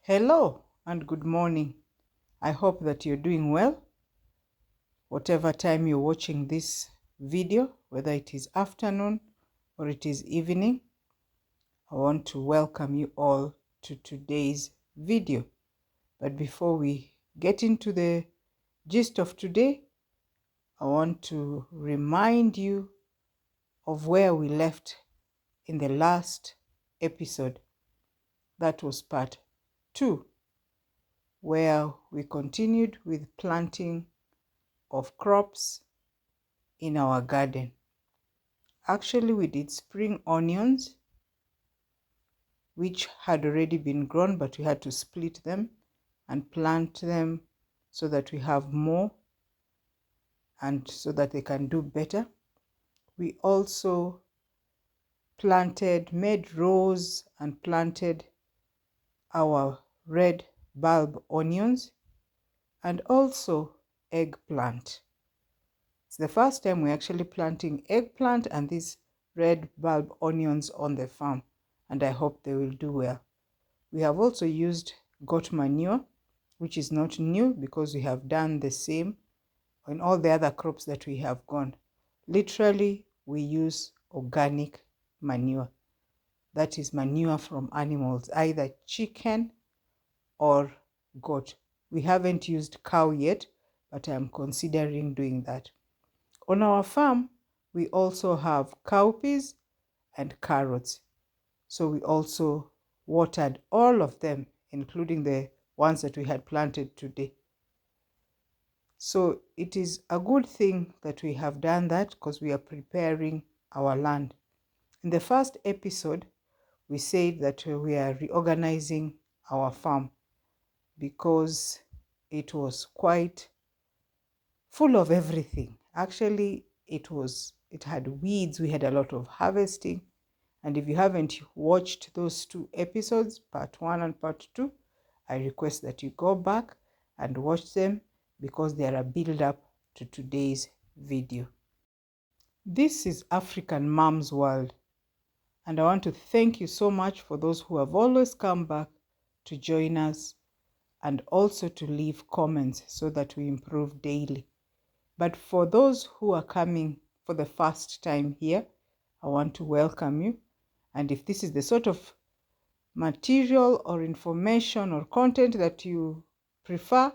Hello and good morning. I hope that you're doing well. Whatever time you're watching this video, whether it is afternoon or it is evening, I want to welcome you all to today's video. But before we get into the gist of today, I want to remind you of where we left in the last episode. That was part 2, where we continued with planting of crops in our garden. Actually, we did spring onions, which had already been grown, but we had to split them and plant them so that we have more and so that they can do better. We also made rows and planted our red bulb onions and also eggplant. It's the first time we're actually planting eggplant and these red bulb onions on the farm, and I hope they will do well. We have also used goat manure, which is not new because we have done the same on all the other crops that we have grown. Literally, we use organic manure. That is manure from animals, either chicken or goat. We haven't used cow yet, but I'm considering doing that. On our farm, we also have cowpeas and carrots. So we also watered all of them, including the ones that we had planted today. So it is a good thing that we have done that because we are preparing our land. In the first episode, we said that we are reorganizing our farm because it was quite full of everything. Actually, it had weeds. We had a lot of harvesting. And if you haven't watched those 2 episodes, part 1 and part 2, I request that you go back and watch them because they are a build-up to today's video. This is African Mom's World, and I want to thank you so much for those who have always come back to join us and also to leave comments so that we improve daily. But for those who are coming for the first time here, I want to welcome you. And if this is the sort of material or information or content that you prefer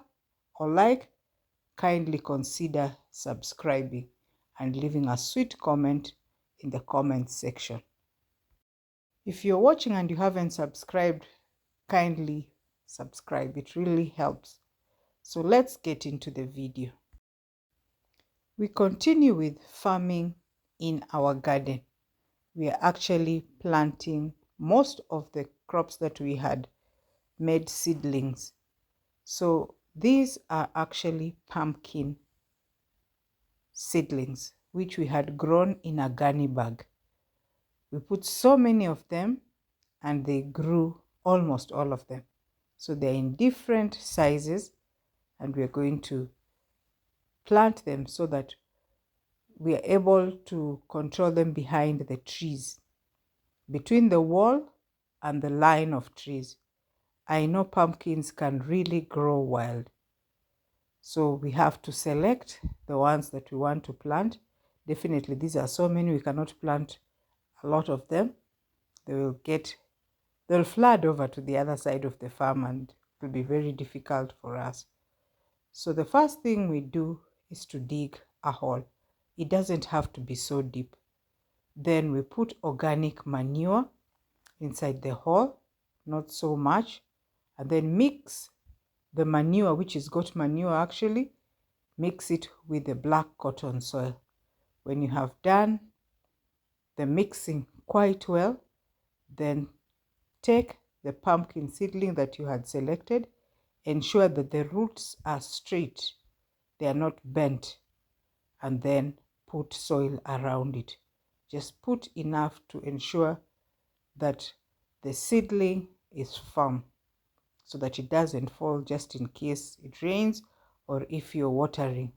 or like, kindly consider subscribing and leaving a sweet comment in the comment section. If you're watching and you haven't subscribed, kindly subscribe. It really helps. So let's get into the video. We continue with farming in our garden. We are actually planting most of the crops that we had made seedlings. So these are actually pumpkin seedlings, which we had grown in a gunny bag. We put so many of them and they grew almost all of them. So they're in different sizes and we're going to plant them so that we are able to control them behind the trees, between the wall and the line of trees. I know pumpkins can really grow wild. So we have to select the ones that we want to plant. Definitely, these are so many, we cannot plant a lot of them. They'll flood over to the other side of the farm and it will be very difficult for us. So the first thing we do is to dig a hole. It doesn't have to be so deep. Then we put organic manure inside the hole, not so much, and then mix the manure, which is goat manure actually, mix it with the black cotton soil. When you have done the mixing quite well, then take the pumpkin seedling that you had selected, ensure that the roots are straight, they are not bent, and then put soil around it. Just put enough to ensure that the seedling is firm so that it doesn't fall just in case it rains or if you're watering.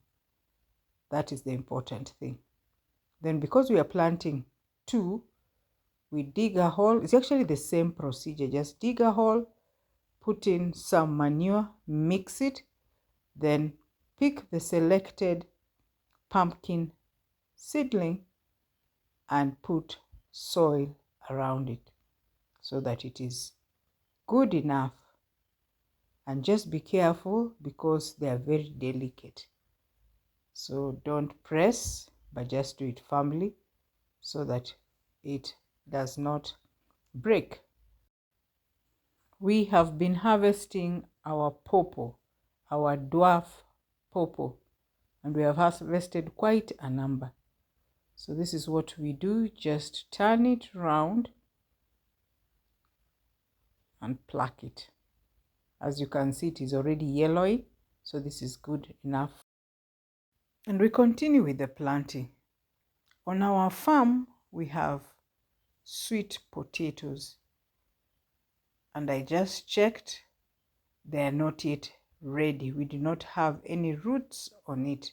That is the important thing. Then because we are planting 2, we dig a hole. It's actually the same procedure. Just dig a hole, put in some manure, mix it, then pick the selected pumpkin seedling and put soil around it so that it is good enough. And just be careful because they are very delicate. So don't press, but just do it firmly so that it does not break. We have been harvesting our pawpaw, our dwarf pawpaw, and we have harvested quite a number. So this is what we do, just turn it round and pluck it. As you can see, it is already yellowy, so this is good enough. And we continue with the planting. On our farm, we have sweet potatoes, and I just checked, they are not yet ready. We do not have any roots on it.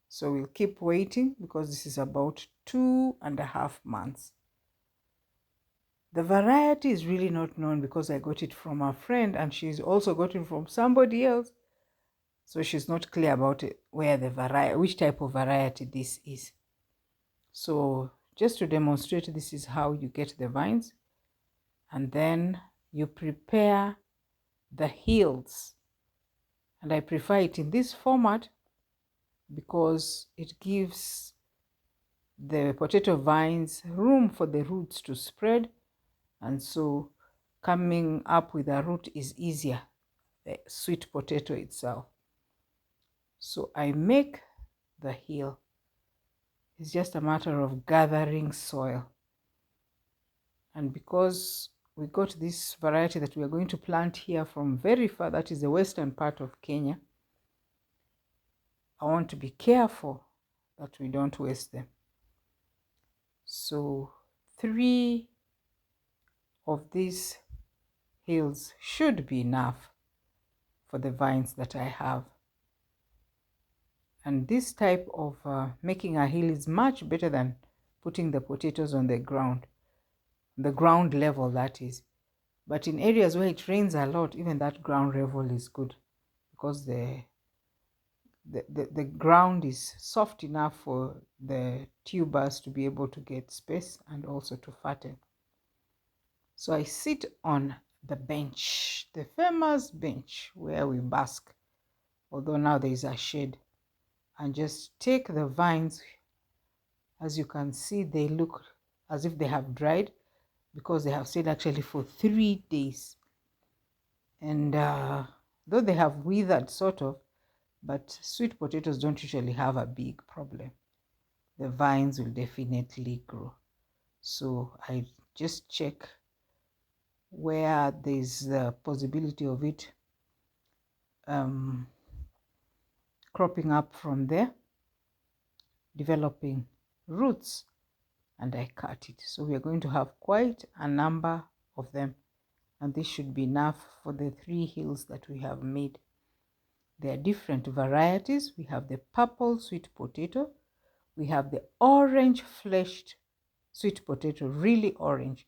So we'll keep waiting because this is about 2.5 months. The variety is really not known because I got it from a friend and she's also got it from somebody else. So she's not clear about it, where the variety, which type of variety this is. So just to demonstrate, this is how you get the vines. And then you prepare the hills. And I prefer it in this format because it gives the potato vines room for the roots to spread, and so coming up with a root is easier, the sweet potato itself. So I make the hill. It's just a matter of gathering soil, and because we got this variety that we are going to plant here from very far, that is the western part of Kenya, I want to be careful that we don't waste them. So 3 of these hills should be enough for the vines that I have. And this type of making a hill is much better than putting the potatoes on the ground level, that is. But in areas where it rains a lot, even that ground level is good because the ground is soft enough for the tubers to be able to get space and also to fatten. So I sit on the bench, the famous bench where we bask, although now there is a shade, and just take the vines. As you can see, they look as if they have dried because they have stayed actually for 3 days. And though they have withered sort of, but sweet potatoes don't usually have a big problem. The vines will definitely grow. So I just check where there's the possibility of it cropping up from there, developing roots, and I cut it. So we are going to have quite a number of them, and this should be enough for the 3 hills that we have made. There are different varieties. We have the purple sweet potato, we have the orange fleshed sweet potato, really orange.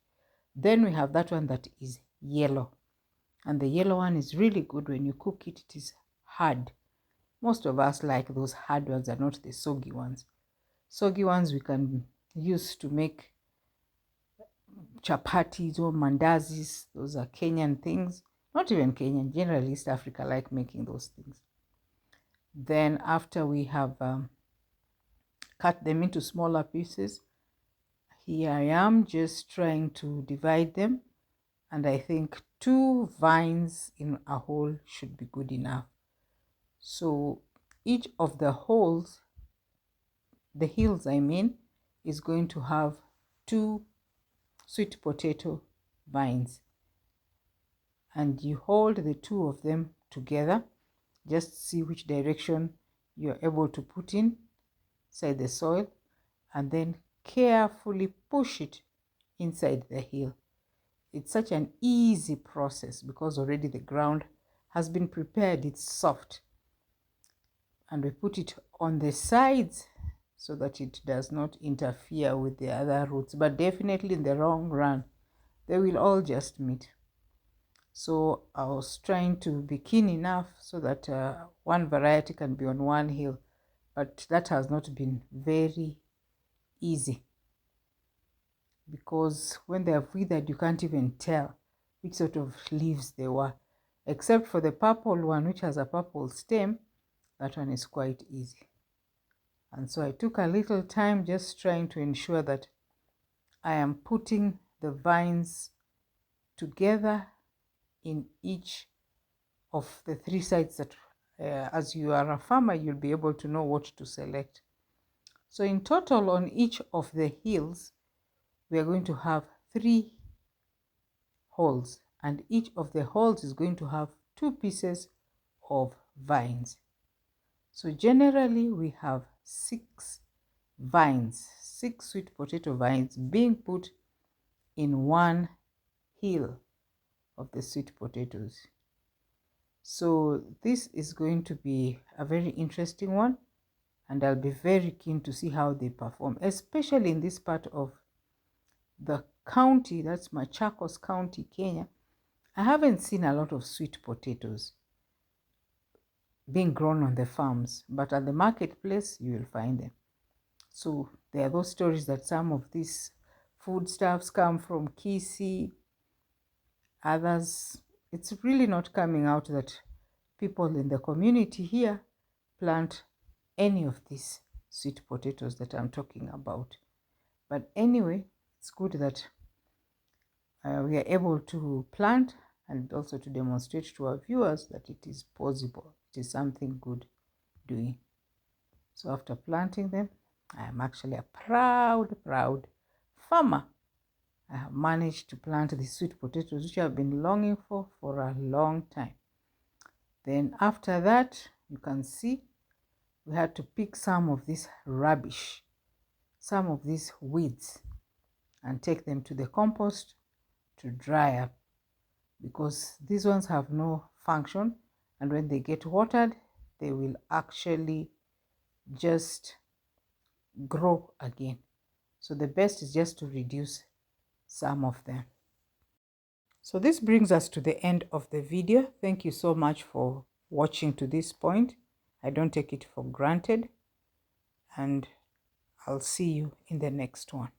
Then we have that one that is yellow, and the yellow one is really good. When you cook it, it is hard. Most of us like those hard ones and not the soggy ones. Soggy ones we can use to make chapatis or mandazis. Those are Kenyan things. Not even Kenyan, generally East Africa like making those things. Then after we have cut them into smaller pieces, here I am just trying to divide them, and I think 2 vines in a hole should be good enough. So each of the holes, the hills I mean, is going to have 2 sweet potato vines, and you hold the 2 of them together. Just see which direction you're able to put inside the soil, and then carefully push it inside the hill. It's such an easy process because already the ground has been prepared. It's soft, and we put it on the sides so that it does not interfere with the other roots, but definitely in the long run they will all just meet. So I was trying to be keen enough so that one variety can be on one hill, but that has not been very easy, because when they have withered, you can't even tell which sort of leaves they were, except for the purple one, which has a purple stem. That one is quite easy. And so I took a little time just trying to ensure that I am putting the vines together in each of the 3 sides that as you are a farmer, you'll be able to know what to select. So in total, on each of the hills, we are going to have 3 holes, and each of the holes is going to have 2 pieces of vines. So generally we have 6 vines, 6 sweet potato vines being put in one hill of the sweet potatoes. So this is going to be a very interesting one, and I'll be very keen to see how they perform, especially in this part of the county, that's Machakos County, Kenya. I haven't seen a lot of sweet potatoes being grown on the farms, but at the marketplace you will find them. So there are those stories that some of these foodstuffs come from Kisii, others, it's really not coming out that people in the community here plant any of these sweet potatoes that I'm talking about. But anyway, it's good that we are able to plant and also to demonstrate to our viewers that it is possible. It is something good doing. So after planting them, I am actually a proud farmer. I have managed to plant the sweet potatoes, which I've been longing for a long time. Then after that, you can see we had to pick some of this rubbish, some of these weeds, and take them to the compost to dry up, because these ones have no function, and when they get watered, they will actually just grow again. So the best is just to reduce some of them. So this brings us to the end of the video. Thank you so much for watching to this point. I don't take it for granted, and I'll see you in the next one.